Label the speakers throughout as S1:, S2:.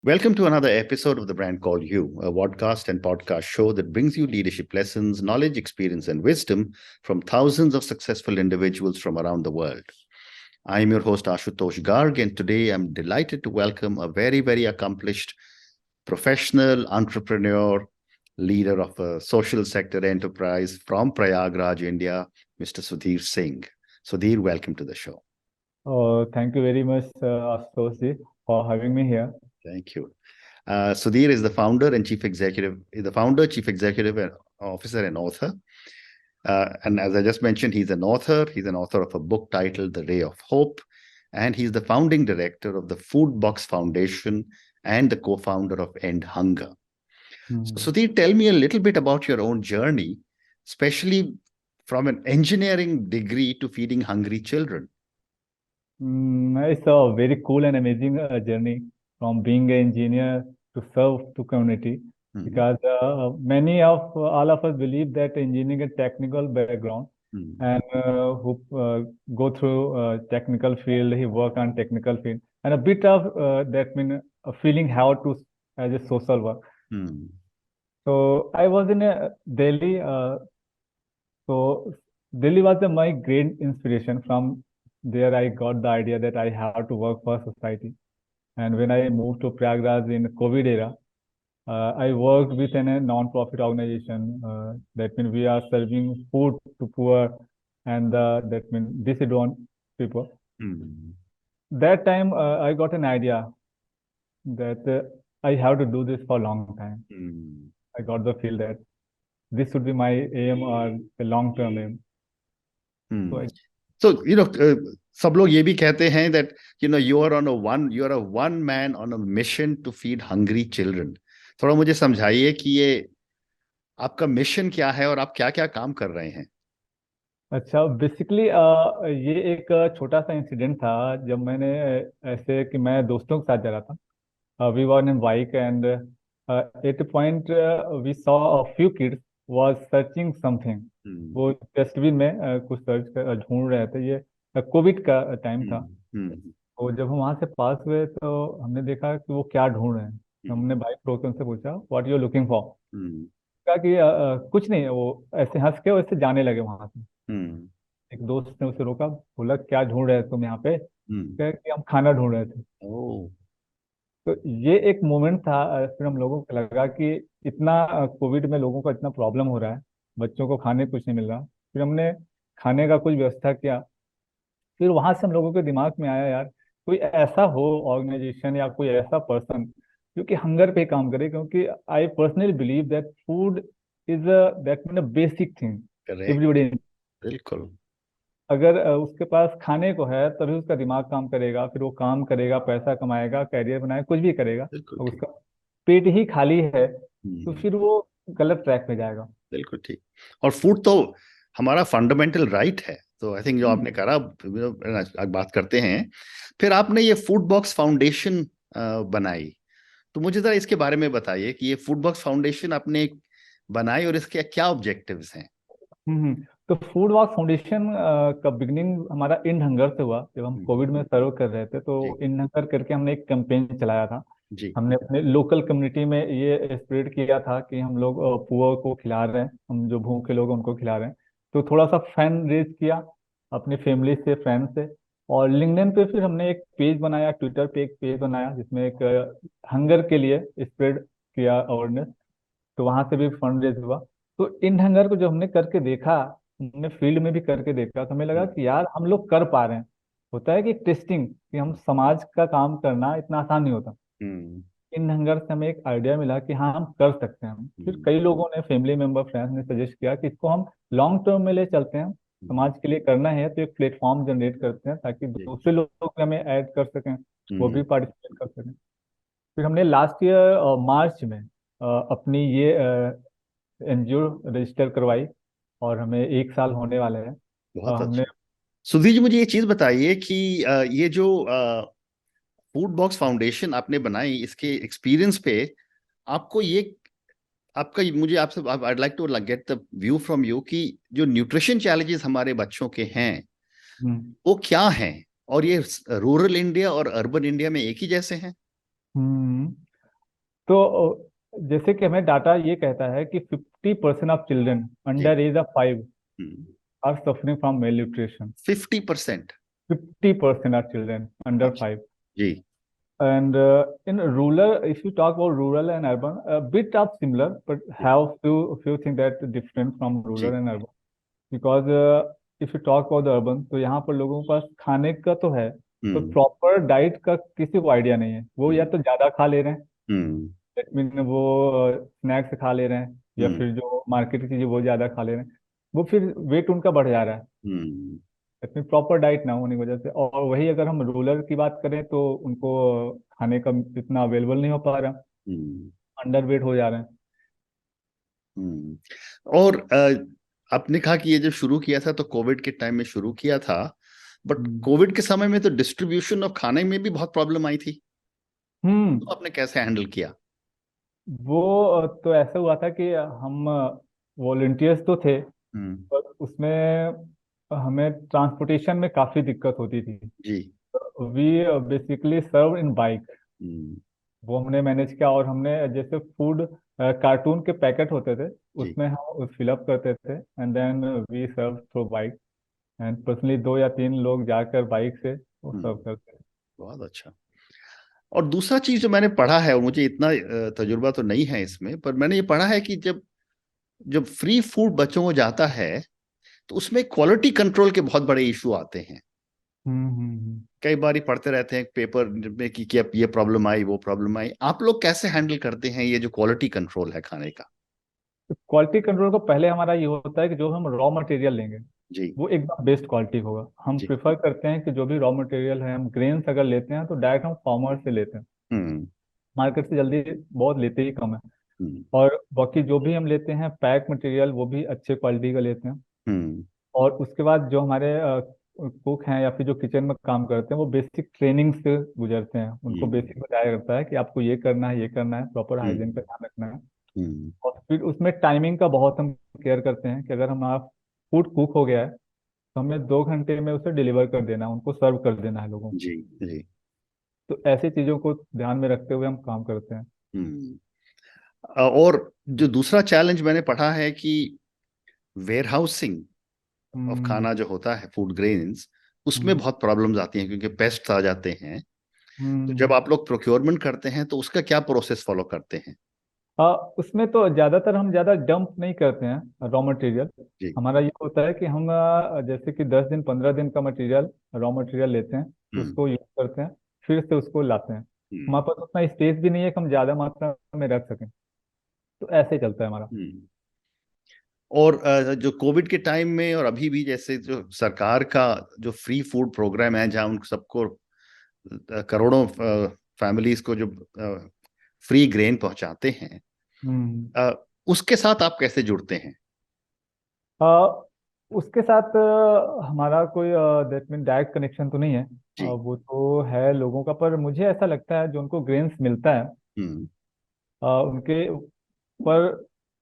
S1: Welcome to another episode of The Brand Called You, a podcast and podcast show that brings you leadership lessons, knowledge, experience, and wisdom from thousands of successful individuals from around the world. I am your host, Ashutosh Garg, and today I'm delighted to welcome a very, very accomplished professional entrepreneur, leader of a social sector enterprise from Prayagraj, India, Mr. Sudhir Singh. Sudhir, welcome to the show.
S2: Oh, thank you very much, Ashutosh ji, for having me here.
S1: Thank you. Sudhir is the founder and chief executive, chief executive officer, and author. And as I just mentioned, he's an author. He's an author of a book titled The Ray of Hope. And he's the founding director of the Food Box Foundation and the co-founder of End Hunger. So, Sudhir, tell me a little bit about your own journey, especially from an engineering degree to feeding hungry children.
S2: It's a very cool and amazing journey from being an engineer to serve to community because many of all of us believe that engineering is a technical background and who go through technical field, he work on technical field and a bit of that mean a feeling how to as a social work. So I was in Delhi. So Delhi was my great inspiration. From there, I got the idea that I have to work for society. And when I moved to Prayagraj in COVID era, I worked with a non-profit organization. That means we are serving food to poor and that means disadvantaged people. That time, I got an idea that I have to do this for a long time. I got the feel that this should be my aim or a long-term aim.
S1: So, सब लोग ये भी कहते हैं that you are a one man on a mission to feed hungry children. थोड़ा मुझे समझाइए कि ये आपका मिशन क्या है और आप क्या क्या काम कर रहे हैं.
S2: अच्छा, बेसिकली ये एक छोटा सा इंसिडेंट था जब मैंने ऐसे कि मैं दोस्तों के साथ जा रहा था. We were in bike and at point we saw a few kids was searching something. वो डस्टबिन में कुछ ढूंढ रहे थे. ये कोविड का टाइम था. तो जब हम वहां से पास हुए तो हमने देखा कि वो क्या ढूंढ रहे हैं. तो हमने बाइक रोक के उनसे पूछा व्हाट यू लुकिंग फॉर. कहा कि कुछ नहीं. वो ऐसे हंस के वैसे जाने लगे वहां से. एक दोस्त ने उसे रोका, बोला क्या ढूंढ रहे तुम यहाँ पे. कहा कि हम खाना ढूंढ रहे थे. तो ये एक मोमेंट था. फिर हम लोगों को लगा कि इतना कोविड में लोगों को इतना प्रॉब्लम हो रहा है, बच्चों को खाने कुछ नहीं मिल रहा. फिर हमने खाने का कुछ व्यवस्था किया. फिर वहां से हम लोगों के दिमाग में आया यार कोई ऐसा हो ऑर्गेनाइजेशन या कोई ऐसा पर्सन जो कि हंगर पे काम करे, क्योंकि I personally believe that food is that mean a basic thing everybody.
S1: बिल्कुल.
S2: अगर उसके पास खाने को है तभी उसका दिमाग काम करेगा, फिर वो काम करेगा, पैसा कमाएगा, कैरियर बनाएगा, कुछ भी करेगा. और उसका पेट ही खाली है तो फिर वो गलत ट्रैक पे जाएगा.
S1: बिल्कुल ठीक. और फूड तो हमारा फंडामेंटल राइट है. तो आई थिंक जो आपने करा, बात करते हैं. फिर आपने ये फूड बॉक्स फाउंडेशन बनाई. तो मुझे जरा इसके बारे में बताइए कि ये फूड बॉक्स फाउंडेशन आपने बनाई और इसके क्या ऑब्जेक्टिव्स हैं.
S2: तो फूड बॉक्स फाउंडेशन का बिगनिंग हमारा इंड हंगर से हुआ. जब हम कोविड में सर्व कर रहे थे तो इंड हंगर करके हमने एक कैंपेन चलाया था. हमने अपने लोकल कम्युनिटी में ये स्प्रेड किया था कि हम लोग पुअर को खिला रहे हैं, हम जो भूखे लोग उनको खिला रहे हैं. तो थोड़ा सा फंड रेज किया अपनी फैमिली से, फ्रेंड से. और लिंक्डइन पे फिर हमने एक पेज बनाया, ट्विटर पे एक पेज बनाया जिसमें एक हंगर के लिए स्प्रेड किया अवेयरनेस. तो वहां से भी फंड रेज हुआ. तो इन हंगर को जब हमने करके देखा, हमने फील्ड में भी करके देखा, तो हमें लगा कि यार हम लोग कर पा रहे हैं. होता है कि टेस्टिंग कि हम समाज का काम करना इतना आसान नहीं होता. इन हंगर से हमें एक आइडिया मिला कि हाँ हम कर सकते हैं. फिर कई लोगों ने, फैमिली मेंबर, फ्रेंड्स ने सजेस्ट किया कि इसको हम लॉन्ग टर्म में ले चलते हैं, समाज के लिए करना है तो एक प्लेटफॉर्म जनरेट करते हैं ताकि दूसरे लोग भी हमें ऐड कर सकें, वो भी पार्टिसिपेट कर सकें. फिर हमने लास्ट ईयर मार्च में अपनी ये एनजीओ रजिस्टर करवाई और हमें 1 साल होने वाले हैं.
S1: बहुत
S2: हमने
S1: अच्छा. सुधीर जी, मुझे ये चीज बताइए कि ये जो फूड बॉक्स फाउंडेशन आपने बनाई, इसके एक्सपीरियंस पे आपको ये मुझे आपसे I'd like to get the view from you कि जो न्यूट्रिशन चैलेंजेस हमारे बच्चों के हैं वो क्या हैं, और ये रूरल इंडिया और अर्बन इंडिया में एक ही जैसे हैं.
S2: तो जैसे कि हमें डाटा ये कहता है कि 50% ऑफ चिल्ड्रन
S1: जी।
S2: Under age of 5
S1: hmm.
S2: Are suffering from malnutrition.
S1: 50%?
S2: 50% are children under
S1: अच्छा।
S2: 5.
S1: जी।
S2: And in rural, if you talk about rural and urban, a bit of similar, but
S1: ji.
S2: have few things that different from rural
S1: ji.
S2: and urban. Because if you talk about the urban, तो यहाँ पर लोगों के पास खाने का तो है, तो
S1: हम्म।
S2: प्रॉपर डाइट का किसी को आइडिया नहीं है। वो या
S1: हम्म।
S2: तो ज्यादा खा ले रहे हैं,
S1: हम्म।
S2: दैट मीन वो स्नैक्स खा ले रहे हैं, या
S1: हम्म।
S2: फिर जो मार्केट की चीजें वो ज्यादा खा ले रहे हैं, वो फिर वेट उनका बढ़ जा रहा है
S1: हम्म।
S2: इसमें प्रॉपर डाइट ना होने की वजह से। और वही अगर हम रूरल की बात करें तो उनको खाने का इतना अवेलेबल नहीं हो पा रहा,
S1: हम्म।
S2: अंडर वेट हो जा रहे हैं।
S1: हम्म। और आपने कहा कि ये जब शुरू किया था तो कोविड के टाइम में शुरू किया था, बट
S2: हम्म।
S1: कोविड के समय में तो डिस्ट्रीब्यूशन ऑफ खाने में भी बहुत प्रॉब्लम आई थी,
S2: हम्म।
S1: तो आपने कैसे हैंडल किया?
S2: वो तो ऐसा हुआ था कि हम वॉलंटियर्स तो थे,
S1: हम्म।
S2: पर उसमें हमें ट्रांसपोर्टेशन में काफ़ी दिक्कत होती थी।
S1: जी।
S2: We basically serve in bike,
S1: hmm.
S2: वो हमने मैनेज किया। और हमने जैसे फूड कार्टून के पैकेट होते थे,
S1: जी।
S2: उसमें हम फिलअप करते थे and then we serve through bike. And personally 2 या 3 लोग जाकर बाइक से वो सर्व
S1: हम्म।
S2: करते हैं।
S1: बहुत अच्छा। और दूसरा चीज जो मैंने पढ़ा है, और मुझे इतना तजुर्बा तो नहीं है इसमें, पर मैंने ये पढ़ा है कि जब जब फ्री फूड बच्चों को जाता है तो उसमें क्वालिटी कंट्रोल के बहुत बड़े इशू आते हैं। कई बार ही पढ़ते रहते हैं पेपर में कि अब ये प्रॉब्लम आई, वो प्रॉब्लम आई। आप लोग कैसे हैंडल करते हैं ये जो क्वालिटी कंट्रोल है खाने का?
S2: क्वालिटी कंट्रोल को पहले हमारा ये होता है कि जो हम रॉ मटेरियल लेंगे
S1: जी।
S2: वो एकदम बेस्ट क्वालिटी होगा। हम
S1: जी।
S2: प्रेफर करते हैं कि जो भी रॉ मटेरियल है, हम ग्रेन्स अगर लेते हैं तो डायरेक्ट हम फार्मर से लेते हैं,
S1: हम्म।
S2: मार्केट से जल्दी बहुत लेते ही कम है।
S1: हम्म।
S2: और बाकी जो भी हम लेते हैं पैक मटेरियल वो भी अच्छे क्वालिटी का लेते हैं।
S1: हम्म।
S2: और उसके बाद जो हमारे कुक हैं या फिर जो किचन में काम करते हैं वो बेसिक ट्रेनिंग से गुजरते हैं, उनको
S1: हम्म।
S2: बेसिक बताया जाता है कि आपको ये करना है, ये करना है, प्रॉपर हाइजीन
S1: हम्म।
S2: का ध्यान रखना है।
S1: हम्म।
S2: और फिर उसमें टाइमिंग का बहुत हम केयर करते हैं कि अगर हमारा फूड कुक हो गया है तो हमें 2 घंटे में उसे डिलीवर कर देना है, उनको सर्व कर देना है लोगों को।
S1: जी। जी।
S2: तो ऐसी चीज़ों को ध्यान में रखते हुए हम काम करते हैं।
S1: हम्म। और जो दूसरा चैलेंज मैंने पढ़ा है कि वेयर हाउसिंग ऑफ
S2: हम्म।
S1: खाना जो होता है, फूड ग्रेन्स, उसमें
S2: हम्म।
S1: बहुत प्रॉब्लम्स आती हैं क्योंकि पेस्ट आ जाते हैं। तो जब
S2: हम्म।
S1: आप लोग प्रोक्योरमेंट करते हैं तो उसका क्या प्रोसेस फॉलो करते हैं?
S2: उसमें तो ज़्यादातर हम ज़्यादा डंप नहीं करते हैं रॉ मटेरियल।
S1: जी।
S2: हमारा ये होता है कि हम जैसे कि 10 दिन 15 दिन का मटेरियल, रॉ मटेरियल लेते हैं,
S1: हम्म।
S2: उसको यूज करते हैं, फिर से उसको लाते हैं।
S1: हम्म।
S2: हमारे पास उतना स्पेस भी नहीं है कि हम ज़्यादा मात्रा में रख सकें, तो ऐसे ही चलता है हमारा।
S1: हम्म। और जो कोविड के टाइम में और अभी भी, जैसे जो सरकार का जो फ्री फूड प्रोग्राम है जहाँ उन सबको करोड़ों फैमिलीज को जो फ्री ग्रेन पहुंचाते हैं,
S2: हम्म।
S1: अ, उसके साथ आप कैसे जुड़ते हैं?
S2: आ, उसके साथ हमारा कोई दैट मीन डायरेक्ट कनेक्शन तो नहीं है।
S1: जी।
S2: वो तो है लोगों का, पर मुझे ऐसा लगता है जो उनको ग्रेन्स मिलता है
S1: हम्म।
S2: उनके पर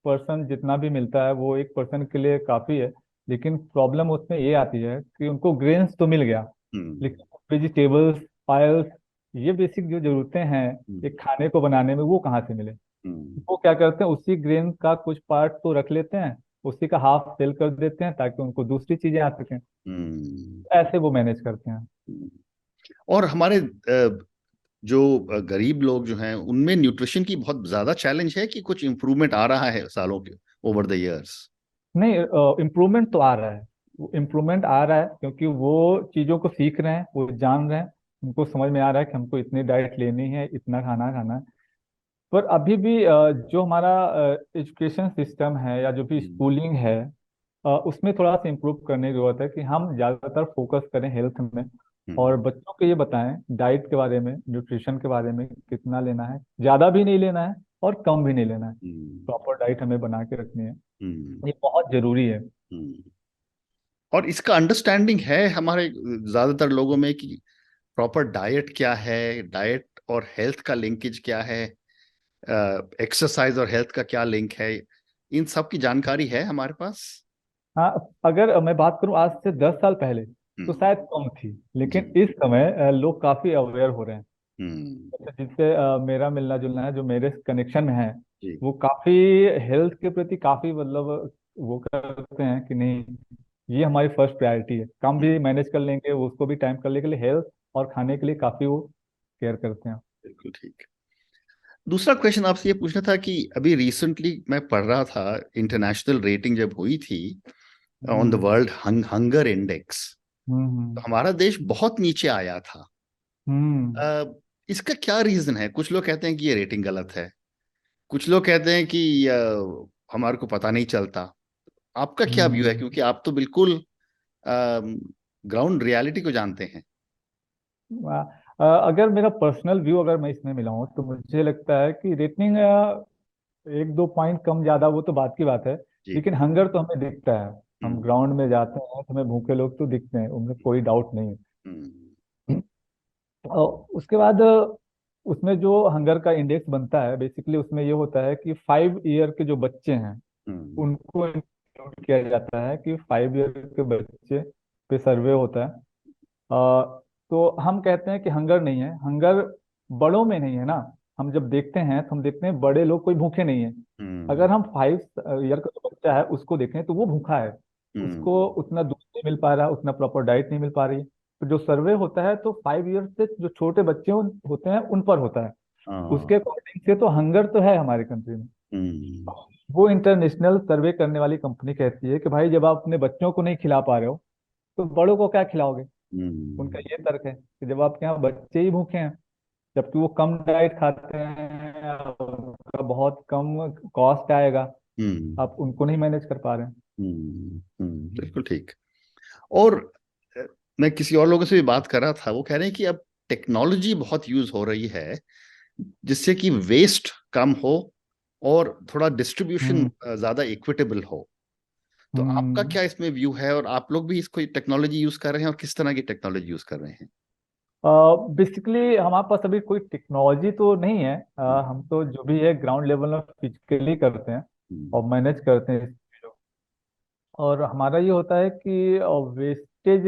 S2: पर्सन जितना भी मिलता है वो एक पर्सन के लिए काफ़ी है। लेकिन प्रॉब्लम उसमें ये आती है कि उनको ग्रेन्स तो मिल गया,
S1: हम्म।
S2: लेकिन वेजिटेबल्स, ऑयल्स, ये बेसिक जो जरूरतें हैं
S1: हम्म।
S2: एक खाने को बनाने में, वो कहाँ से मिले।
S1: हम्म।
S2: वो क्या करते हैं, उसी ग्रेन का कुछ पार्ट तो रख लेते हैं, उसी का हाफ सेल कर देते हैं ताकि उनको दूसरी चीजें आ सकें।
S1: हम्म।
S2: ऐसे वो मैनेज करते हैं।
S1: हम्म। और हमारे जो गरीब लोग जो हैं उनमें न्यूट्रिशन की बहुत ज्यादा चैलेंज है कि कुछ इम्प्रूवमेंट आ रहा है सालों के, ओवर द इयर्स?
S2: नहीं, इम्प्रूवमेंट तो आ रहा है। वो इम्प्रूवमेंट आ रहा है क्योंकि वो चीज़ों को सीख रहे हैं, वो जान रहे हैं, उनको समझ में आ रहा है कि हमको इतनी डाइट लेनी है, इतना खाना खाना है। पर अभी भी जो हमारा एजुकेशन सिस्टम है या जो भी
S1: हम्म।
S2: स्कूलिंग है, उसमें थोड़ा सा इम्प्रूव करने की जरूरत है कि हम ज़्यादातर फोकस करें हेल्थ में।
S1: हम्म।
S2: और बच्चों को ये बताएं डाइट के बारे में, न्यूट्रिशन के बारे में, कितना लेना है, ज़्यादा भी नहीं लेना है और कम भी नहीं लेना है।
S1: हम्म।
S2: प्रॉपर डाइट हमें बना के रखनी है,
S1: हम्म।
S2: ये बहुत ज़रूरी है।
S1: हम्म। और इसका अंडरस्टैंडिंग है हमारे ज्यादातर लोगों में कि प्रॉपर डाइट क्या है, डाइट और हेल्थ का लिंकेज क्या है, एक्सरसाइज और हेल्थ का क्या लिंक है, इन सब की जानकारी है हमारे पास?
S2: हाँ, अगर मैं बात करूं आज से 10 साल पहले तो
S1: हम्म।
S2: शायद कम थी,
S1: जी।
S2: लेकिन इस समय लोग काफ़ी अवेयर हो रहे हैं।
S1: हम्म।
S2: जिससे मेरा मिलना जुलना है, जो मेरे कनेक्शन में है,
S1: जी।
S2: वो काफी हेल्थ के प्रति काफी मतलब वो करते हैं कि नहीं, ये हमारी फर्स्ट प्रायोरिटी है, काम भी
S1: हम्म,
S2: मैनेज कर लेंगे, उसको भी टाइम कर लेने के लिए हेल्थ और खाने के लिए काफी वो केयर करते हैं।
S1: बिल्कुल ठीक। दूसरा क्वेश्चन आपसे ये पूछना था कि अभी रिसेंटली मैं पढ़ रहा था, इंटरनेशनल रेटिंग जब हुई थी on the
S2: hmm
S1: world hunger index, तो
S2: हम्म
S1: हमारा देश बहुत नीचे आया था।
S2: हम्म
S1: अ, इसका क्या रीजन है? कुछ लोग कहते हैं कि ये रेटिंग गलत है, कुछ लोग कहते हैं कि हमारे को पता नहीं चलता। आपका क्या व्यू है,
S2: हम्म
S1: क्योंकि आप तो बिल्कुल ग्राउंड रियलिटी को जानते हैं।
S2: अगर मेरा पर्सनल व्यू अगर मैं इसमें मिलाऊं तो मुझे लगता है कि रेटिंग एक दो पॉइंट कम ज्यादा वो तो बात की बात है,
S1: जी।
S2: लेकिन हंगर तो हमें दिखता है। हम
S1: हम्म।
S2: ग्राउंड में जाते हैं तो हमें भूखे लोग तो दिखते हैं, उनमें कोई डाउट नहीं
S1: हम्म।
S2: है। और उसके बाद उसमें जो हंगर का इंडेक्स बनता है, बेसिकली उसमें ये होता है कि 5 ईयर के जो बच्चे हैं
S1: हम्म।
S2: उनको इंक्लूड किया जाता है, कि 5 ईयर के बच्चे पे सर्वे होता है। तो हम कहते हैं कि हंगर नहीं है, हंगर बड़ों में नहीं है ना। हम जब देखते हैं तो हम देखते हैं बड़े लोग कोई भूखे नहीं है।
S1: हम्म।
S2: अगर हम 5 ईयर का जो बच्चा है उसको देखें तो वो भूखा है,
S1: हम्म।
S2: उसको उतना दूध नहीं मिल पा रहा, उतना प्रॉपर डाइट नहीं मिल पा रही। तो जो सर्वे होता है तो 5 ईयर से जो छोटे बच्चे होते हैं उन पर होता है।
S1: हाँ।
S2: उसके अकॉर्डिंग से तो हंगर तो है हमारी कंट्री में।
S1: हम्म।
S2: वो इंटरनेशनल सर्वे करने वाली कंपनी कहती है कि भाई जब आप अपने बच्चों को नहीं खिला पा रहे हो तो बड़ों को क्या खिलाओगे। उनका
S1: हम्म।
S2: ये तर्क है कि जब आपके यहाँ बच्चे ही भूखे हैं, जबकि वो कम डाइट खाते हैं, उनका बहुत कम कॉस्ट आएगा,
S1: हम्म।
S2: आप उनको नहीं मैनेज कर पा रहे हैं।
S1: बिल्कुल ठीक। और अ, मैं किसी और लोगों से भी बात कर रहा था, वो कह रहे हैं कि अब टेक्नोलॉजी बहुत यूज हो रही है जिससे कि वेस्ट कम हो और थोड़ा डिस्ट्रीब्यूशन
S2: हम्म
S1: ज्यादा इक्विटेबल हो। तो आपका
S2: हम्म
S1: क्या इसमें व्यू है, और आप लोग भी इसको टेक्नोलॉजी यूज कर रहे हैं, और किस तरह की टेक्नोलॉजी यूज कर रहे हैं?
S2: बेसिकली हमारे पास अभी कोई टेक्नोलॉजी तो नहीं है।
S1: हम्म।
S2: हम तो जो भी है ग्राउंड लेवल में फिजिकली करते हैं
S1: हम्म।
S2: और मैनेज करते हैं इस चीज़ों को। और हमारा ये होता है कि वेस्टेज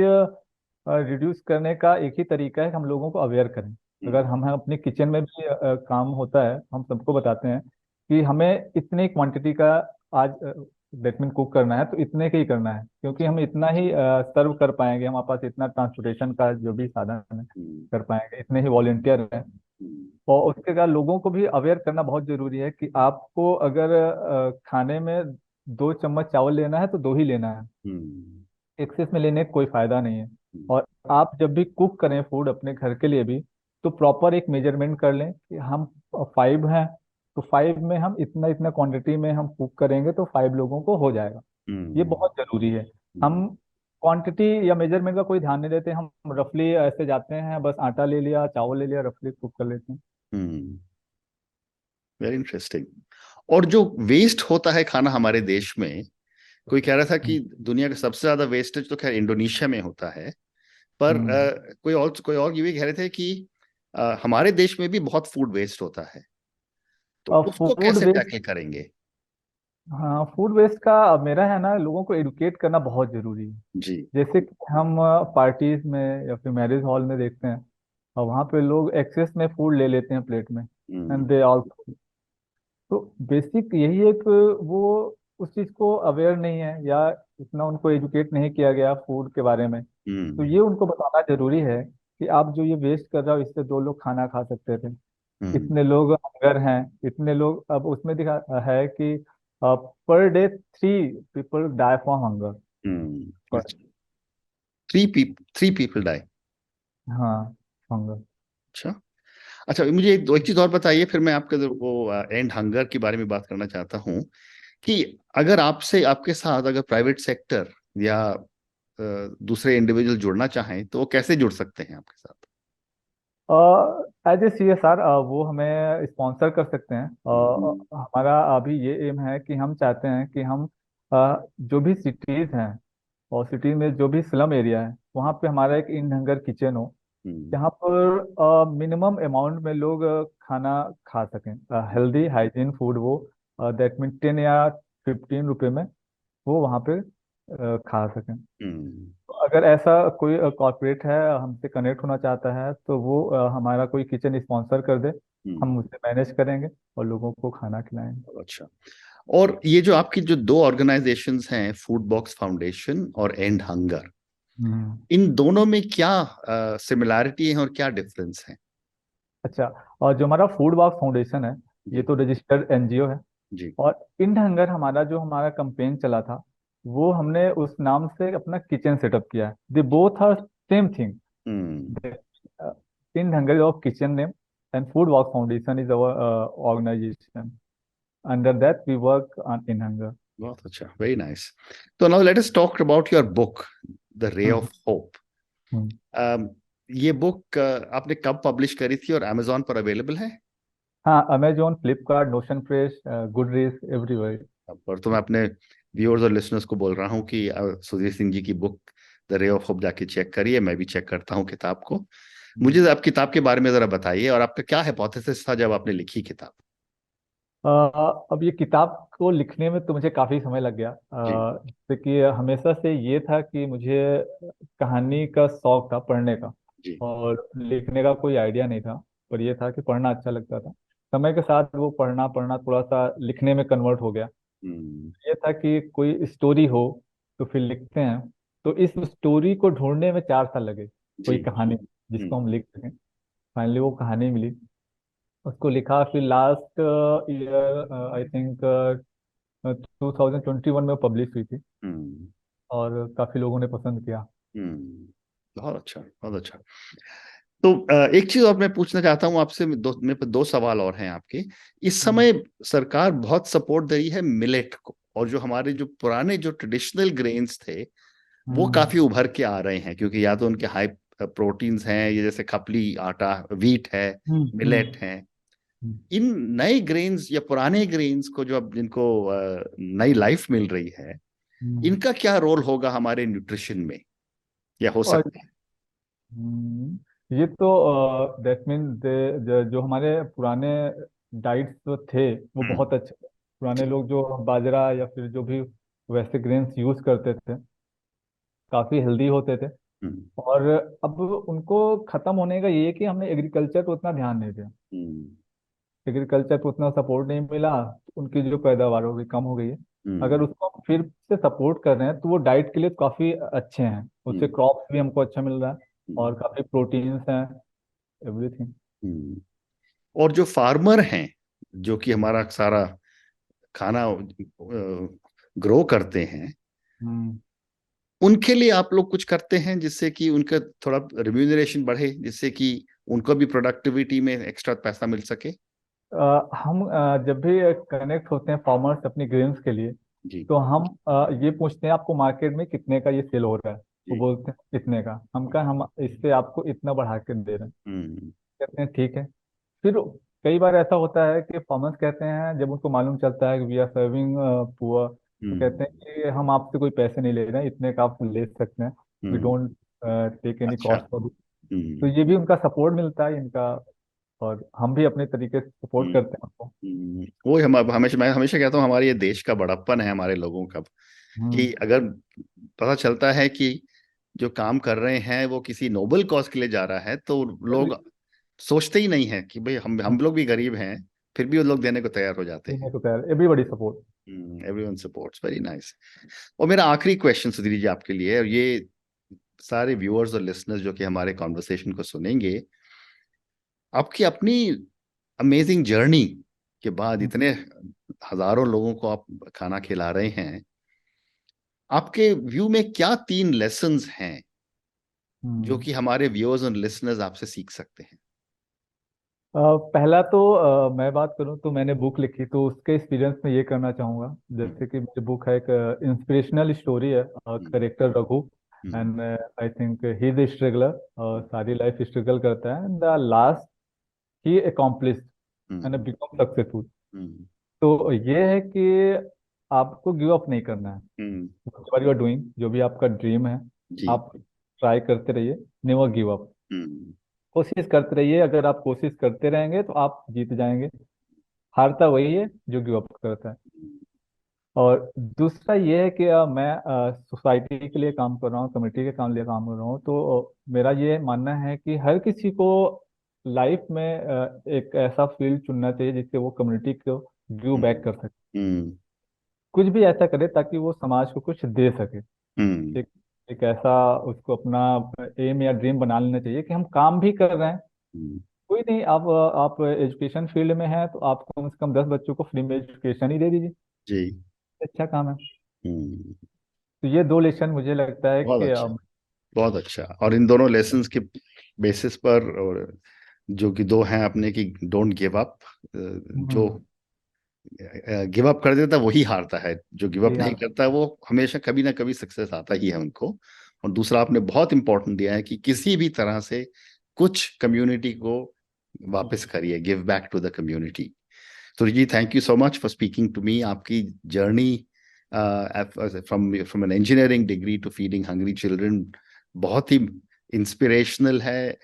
S2: रिड्यूस करने का एक ही तरीका है कि हम लोगों को अवेयर करें।
S1: हम्म।
S2: अगर हम अपने किचन में भी काम होता है, हम सबको बताते हैं कि हमें इतनी क्वांटिटी का आज दैट मीन कुक करना है तो इतने का ही करना है, क्योंकि हम इतना ही सर्व कर पाएंगे, हमारे पास इतना ट्रांसपोर्टेशन का जो भी साधन है
S1: हम्म।
S2: कर पाएंगे, इतने ही वॉलेंटियर हैं।
S1: हम्म।
S2: और उसके बाद लोगों को भी अवेयर करना बहुत जरूरी है कि आपको अगर खाने में 2 चम्मच चावल लेना है तो दो ही लेना है,
S1: हम्म।
S2: एक्सेस में लेने का कोई फायदा नहीं है।
S1: हम्म।
S2: और आप जब भी कुक करें फूड अपने घर के लिए भी, तो प्रॉपर एक मेजरमेंट कर लें कि हम 5 हैं, तो 5 में हम इतना इतना क्वांटिटी में हम कुक करेंगे तो 5 लोगों को हो जाएगा। ये
S1: हम्म।
S2: बहुत जरूरी है।
S1: हम्म।
S2: हम क्वांटिटी या मेजरमेंट का कोई ध्यान नहीं देते, हम रफली ऐसे जाते हैं, बस आटा ले लिया चावल ले लिया रफली कुक कर लेते हैं।
S1: हम्म। Very interesting. और जो वेस्ट होता है खाना हमारे देश में, कोई कह रहा था कि दुनिया का सबसे ज्यादा वेस्टेज तो खैर इंडोनेशिया में होता है, पर
S2: हम्म
S1: कोई और ये भी कह रहे थे कि हमारे देश में भी बहुत फूड वेस्ट होता है, तो
S2: और
S1: उसको
S2: फूड
S1: कैसे
S2: वेस्ट,
S1: टैकल करेंगे?
S2: हाँ फूड वेस्ट का मेरा है ना, लोगों को एडुकेट करना बहुत जरूरी है।
S1: जी।
S2: जैसे कि हम पार्टीज में या फिर मैरिज हॉल में देखते हैं, और वहाँ पे लोग एक्सेस में फूड ले लेते हैं प्लेट में,
S1: हम्म।
S2: एंड दे ऑल्सो, तो बेसिक यही एक वो उस चीज को अवेयर नहीं है, या इतना उनको एजुकेट नहीं किया गया फूड के बारे में। तो
S1: हम्म।
S2: ये उनको बताना जरूरी है कि आप जो ये वेस्ट कर रहे हो इससे 2 लोग खाना खा सकते थे,
S1: हम्म।
S2: इतने लोग हंगर हैं, इतने लोग, अब उसमें दिखा है कि per day 3 people die from hunger.
S1: Hmm. Three people die.
S2: हाँ, हंगर।
S1: अच्छा। अच्छा, मुझे एक चीज और बताइए, फिर मैं आपके वो एंड हंगर के बारे में बात करना चाहता हूँ कि अगर आपसे आपके साथ अगर प्राइवेट सेक्टर या दूसरे इंडिविजुअल जुड़ना चाहें तो वो कैसे जुड़ सकते हैं आपके साथ?
S2: एज ए CSR वो हमें स्पॉन्सर कर सकते हैं।
S1: हम्म।
S2: हमारा अभी ये एम है कि हम चाहते हैं कि हम जो भी सिटीज़ हैं और सिटी में जो भी स्लम एरिया है वहाँ पे हमारा एक इन हंगर किचन हो,
S1: हम्म।
S2: जहाँ पर मिनिमम अमाउंट में लोग खाना खा सकें, हेल्दी हाइजीन फूड वो, दैट मीन 10 या 15 रुपए में वो वहाँ पे खा सकें।
S1: हम्म।
S2: अगर ऐसा कोई कॉर्पोरेट है हमसे कनेक्ट होना चाहता है तो वो हमारा कोई किचन स्पॉन्सर कर दे, हम
S1: हम्म।
S2: उसे मैनेज करेंगे और लोगों को खाना खिलाएंगे।
S1: अच्छा। और ये जो आपकी जो दो ऑर्गेनाइजेशंस हैं, फूड बॉक्स फाउंडेशन और एंड हंगर,
S2: हम्म।
S1: इन दोनों में क्या सिमिलैरिटी है और क्या डिफरेंस है?
S2: अच्छा, और जो हमारा फूड बॉक्स फाउंडेशन है ये
S1: जी।
S2: तो रजिस्टर्ड एनजीओ है।
S1: जी।
S2: और इंड हंगर हमारा जो हमारा कैंपेन चला था वो हमने उस नाम से अपना किचन सेटअप किया है। They both are same thing.
S1: Hmm.
S2: End hunger is our kitchen name and food box foundation is our organisation. Under that we work on end hunger.
S1: बहुत अच्छा, वेरी नाइस। तो now let us talk about your book, the ray of hope. ये book आपने कब publish करी थी और Amazon पर अवेलेबल है?
S2: हाँ, Amazon, Flipkart, Notion Fresh, Goodreads, everywhere.
S1: पर तो मैं अपने व्यूअर्स और लिसनर्स को बोल रहा हूँ कि सुधीर सिंह जी की book the ray of hope जाके चेक करिए। मैं भी चेक करता हूँ किताब को। मुझे आप किताब के बारे में जरा बताइए, और आपका क्या हाइपोथेसिस था जब आपने लिखी किताब?
S2: अब ये किताब को लिखने में तो मुझे काफ़ी समय लग गया।
S1: जी।
S2: जैसे कि हमेशा से ये था कि मुझे कहानी का शौक था पढ़ने का,
S1: जी।
S2: और लिखने का कोई आइडिया नहीं था। पर ये था कि पढ़ना अच्छा लगता था। समय के साथ वो पढ़ना पढ़ना थोड़ा सा लिखने में कन्वर्ट हो गया।
S1: हम्म।
S2: ये था कि कोई स्टोरी हो तो फिर लिखते हैं। तो इस स्टोरी को ढूंढने में 4 साल लगे,
S1: जी।
S2: कोई कहानी
S1: हम्म।
S2: जिसको हम लिख सकें। फाइनली वो कहानी मिली, उसको लिखा। फिर लास्ट ईयर आई थिंक 2021 में पब्लिश हुई थी,
S1: हम्म।
S2: और काफी लोगों ने पसंद किया।
S1: हम्म। बहुत अच्छा, बहुत अच्छा। तो एक चीज और मैं पूछना चाहता हूँ आपसे, मेरे पे दो सवाल और हैं आपके। इस
S2: हम्म।
S1: समय सरकार बहुत सपोर्ट दे रही है मिलेट को, और जो हमारे जो पुराने जो ट्रेडिशनल ग्रेन्स थे वो
S2: हम्म।
S1: काफी उभर के आ रहे हैं, क्योंकि या तो उनके हाई प्रोटीन्स हैं, ये जैसे खपली आटा, वीट है,
S2: हम्म।
S1: मिलेट है।
S2: हम्म।
S1: इन नए ग्रेन्स या पुराने ग्रेन्स को जो अब जिनको नई लाइफ मिल रही है,
S2: हम्म।
S1: इनका क्या रोल होगा हमारे न्यूट्रिशन में, या हो
S2: और
S1: सकता है?
S2: ये तो दैट मीन जो हमारे पुराने डाइट्स जो थे वो
S1: हम्म।
S2: बहुत अच्छे थे। पुराने
S1: जी।
S2: लोग जो बाजरा या फिर जो भी वैसे ग्रेन्स यूज करते थे काफी हेल्दी होते थे।
S1: हम्म।
S2: और अब उनको खत्म होने का ये है कि हमने एग्रीकल्चर पे उतना ध्यान नहीं दिया।
S1: हम्म।
S2: एग्रीकल्चर को उतना सपोर्ट नहीं मिला, तो उनकी जो पैदावार हो गई कम हो गई है।
S1: हम्म।
S2: अगर उसको हम फिर से सपोर्ट कर रहे हैं तो वो डाइट के लिए काफ़ी अच्छे हैं। उससे
S1: हम्म।
S2: क्रॉप्स भी हमको अच्छा मिल रहा है,
S1: हम्म।
S2: और काफ़ी प्रोटीन्स हैं, एवरीथिंग।
S1: हम्म। और जो फार्मर हैं, जो कि हमारा सारा खाना ग्रो करते हैं,
S2: हम्म।
S1: उनके लिए आप लोग कुछ करते हैं जिससे कि उनका थोड़ा रिम्यूनरेशन बढ़े, जिससे कि उनको भी प्रोडक्टिविटी में एक्स्ट्रा पैसा मिल सके?
S2: हम जब भी कनेक्ट होते हैं फार्मर्स अपनी ग्रेन्स के लिए,
S1: जी।
S2: तो हम ये पूछते हैं आपको मार्केट में कितने का ये सेल हो रहा है। वो
S1: जी।
S2: बोलते हैं इतने का। हम कहा हम इससे आपको इतना बढ़ा के दे रहे हैं।
S1: हम्म।
S2: कहते हैं ठीक है। फिर कई बार ऐसा होता है कि फार्मर्स कहते हैं, जब उनको मालूम चलता है कि वी आर सर्विंग पुअर, तो कहते
S1: हम्म।
S2: हैं कि हम आपसे कोई पैसे नहीं ले रहे हैं, इतने का आप ले सकते हैं। We
S1: hmm.
S2: Don't take any
S1: अच्छा।
S2: Cost for this. तो
S1: हम्म।
S2: ये भी उनका सपोर्ट मिलता है इनका, और हम भी अपने तरीके से सपोर्ट
S1: हम्म।
S2: करते हैं उनको।
S1: वो हम अब हमेशा, मैं हमेशा कहता हूँ, हमारे ये देश का बड़प्पन है हमारे लोगों का,
S2: हम्म।
S1: कि अगर पता चलता है कि जो काम कर रहे हैं वो किसी नोबल कॉज के लिए जा रहा है, तो लोग सोचते ही नहीं है कि भाई हम लोग भी गरीब हैं, फिर भी वो लोग देने को तैयार हो जाते हैं।
S2: तो तैयार, everybody support.
S1: Everyone supports, very nice. और मेरा आखिरी क्वेश्चन सुधीर जी आपके लिए है, और ये सारे व्यूअर्स और लिसनर्स जो कि हमारे कॉन्वर्सेशन को सुनेंगे, आपकी अपनी अमेजिंग जर्नी के बाद इतने हजारों लोगों को आप खाना खिला रहे हैं, आपके व्यू में क्या 3 लेसन्स हैं जो कि हमारे व्यूअर्स और लिसनर्स आपसे सीख सकते हैं?
S2: पहला तो मैं बात करूं तो मैंने बुक लिखी तो उसके एक्सपीरियंस में ये करना चाहूंगा।
S1: हम्म।
S2: जैसे कि मेरी बुक है, एक इंस्पिरेशनल स्टोरी है,
S1: hmm.
S2: Character Raghu.
S1: Hmm.
S2: And I think he is struggler, और
S1: हम्म।
S2: सारी लाइफ स्ट्रगल करता है, and the last he accomplished and
S1: hmm.
S2: Become successful.
S1: हम्म।
S2: तो ये है कि आपको गिव अप नहीं करना है।
S1: हम्म।
S2: व्हाट यू आर डूइंग, जो भी आपका ड्रीम है,
S1: जी।
S2: आप ट्राई करते रहिए। Never give up.
S1: हम्म।
S2: कोशिश करते रहिए। अगर आप कोशिश करते रहेंगे तो आप जीत जाएंगे। हारता वही है जो गिव अप करता है। और दूसरा ये है कि मैं सोसाइटी के लिए काम कर रहा हूँ, कमेटी के काम लिए काम कर रहा हूँ, तो मेरा ये मानना है कि हर किसी को लाइफ में एक ऐसा फील्ड चुनना चाहिए जिससे वो कम्युनिटी को गिव बैक कर सके,
S1: हम्म
S2: कुछ भी ऐसा करे ताकि वो समाज को कुछ दे सके।
S1: हम्म
S2: एक एक ऐसा उसको अपना एम या ड्रीम बना लेना चाहिए कि हम काम भी कर रहे हैं।
S1: हम्म,
S2: कोई नहीं, आप एजुकेशन फील्ड में हैं तो आप कम से कम 10 बच्चों को फ्री में एजुकेशन ही दे दीजिए,
S1: जी।
S2: अच्छा काम है।
S1: हम्म,
S2: तो ये दो लेसन मुझे लगता है
S1: बहुत
S2: कि
S1: अच्छा, बहुत अच्छा। और इन दोनों लेसन्स के बेसिस पर, और जो कि दो हैं अपने की, डोंट गिव अप। जो
S2: हम्म,
S1: गिव अप कर देता है वही हारता है, जो गिव
S2: ये
S1: अप नहीं
S2: यार,
S1: करता है वो हमेशा कभी ना कभी सक्सेस आता ही है उनको। और दूसरा आपने बहुत इंपॉर्टेंट दिया है कि किसी भी तरह से कुछ कम्युनिटी को वापस करिए, give back to the community. तो जी, thank you so much for speaking to me. आपकी journey from an engineering degree to feeding hungry children बहुत ही इंस्पिरेशनल है।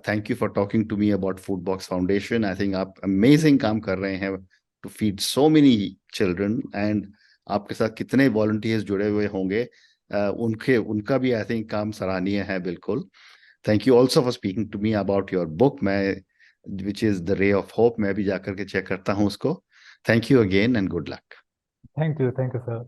S1: Thank you for talking to me about food box foundation. I think आप amazing काम कर रहे हैं to feed so many children, and आपके साथ कितने वॉलंटियर्स जुड़े हुए होंगे, उनका भी आई थिंक काम सराहनीय है बिल्कुल। Thank you also for speaking to me about your book, मैं which is the ray of hope, मैं भी जाकर के चेक करता हूँ उसको। Thank you again and good luck.
S2: Thank you sir.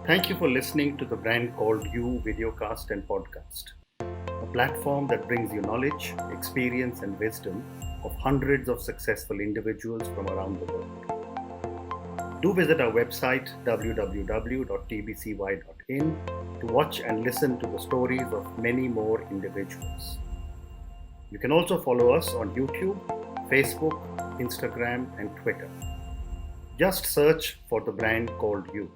S1: Thank you for listening to the Brand Called You videocast and podcast, a platform that brings you knowledge, experience, and wisdom of hundreds of successful individuals from around the world. Do visit our website www.tbcy.in to watch and listen to the stories of many more individuals. You can also follow us on YouTube, Facebook, Instagram, and Twitter. Just search for the Brand Called You.